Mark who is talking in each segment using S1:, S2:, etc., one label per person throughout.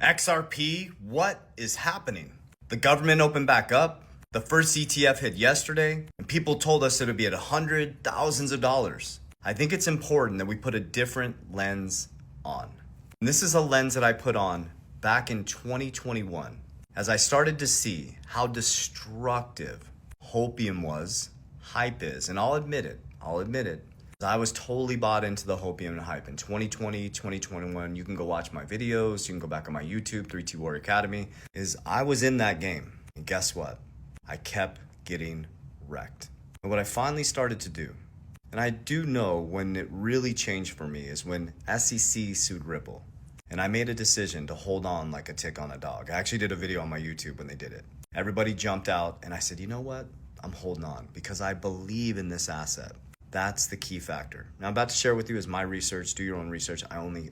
S1: XRP, what is happening? The government opened back up. The first ETF hit yesterday, and people told us it would be at thousands of dollars. I think it's important that we put a different lens on. And this is a lens that I put on back in 2021 as I started to see how destructive hopium was, hype is, and I'll admit it. I was totally bought into the hopium and hype in 2020, 2021. You can go watch my videos. You can go back on my YouTube, 3T Warrior Academy. I was in that game. And guess what? I kept getting wrecked. And what I finally started to do, and I do know when it really changed for me, is when SEC sued Ripple. And I made a decision to hold on like a tick on a dog. I actually did a video on my YouTube when they did it. Everybody jumped out, and I said, you know what? I'm holding on because I believe in this asset. That's the key factor. Now I'm about to share with you is my research. Do your own research. I only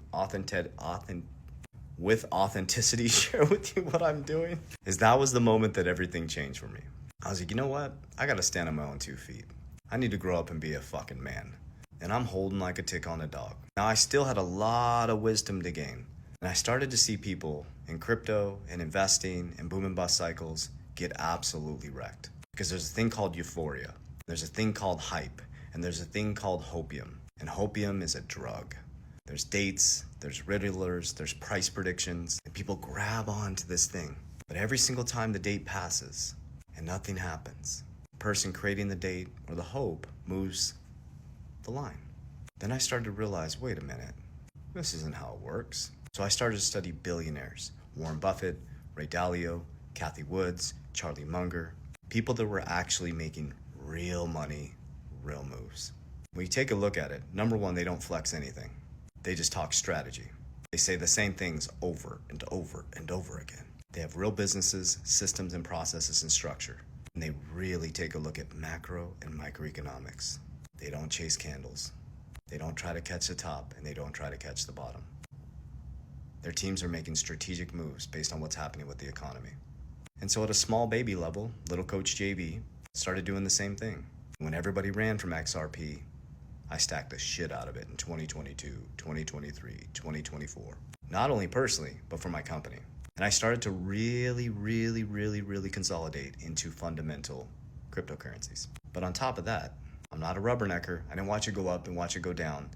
S1: with authenticity share with you what I'm doing. That was the moment that everything changed for me. I was like, you know what? I gotta stand on my own 2 feet. I need to grow up and be a fucking man. And I'm holding like a tick on a dog. Now I still had a lot of wisdom to gain. And I started to see people in crypto and investing and boom and bust cycles get absolutely wrecked. Because there's a thing called euphoria. There's a thing called hype. And there's a thing called hopium. And hopium is a drug. There's dates, there's riddlers, there's price predictions, and people grab onto this thing. But every single time the date passes and nothing happens, the person creating the date or the hope moves the line. Then I started to realize, wait a minute, this isn't how it works. So I started to study billionaires, Warren Buffett, Ray Dalio, Kathy Woods, Charlie Munger, people that were actually making real money, real moves. When you take a look at it, number one, they don't flex anything. They just talk strategy. They say the same things over and over and over again. They have real businesses, systems and processes and structure. And they really take a look at macro and microeconomics. They don't chase candles. They don't try to catch the top, and they don't try to catch the bottom. Their teams are making strategic moves based on what's happening with the economy. And so at a small baby level, little coach JB started doing the same thing. When everybody ran from XRP, I stacked the shit out of it in 2022, 2023, 2024. Not only personally, but for my company. And I started to really consolidate into fundamental cryptocurrencies. But on top of that, I'm not a rubbernecker. I didn't watch it go up and watch it go down.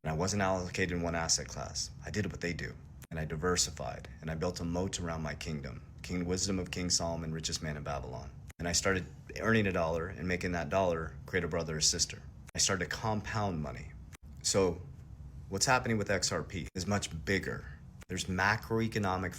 S1: And I wasn't allocated in one asset class. I did what they do. And I diversified. And I built a moat around my kingdom. King wisdom of King Solomon, richest man in Babylon. And I started earning $1 and making that dollar create a brother or sister. I started to compound money. So what's happening with XRP is much bigger. There's macroeconomic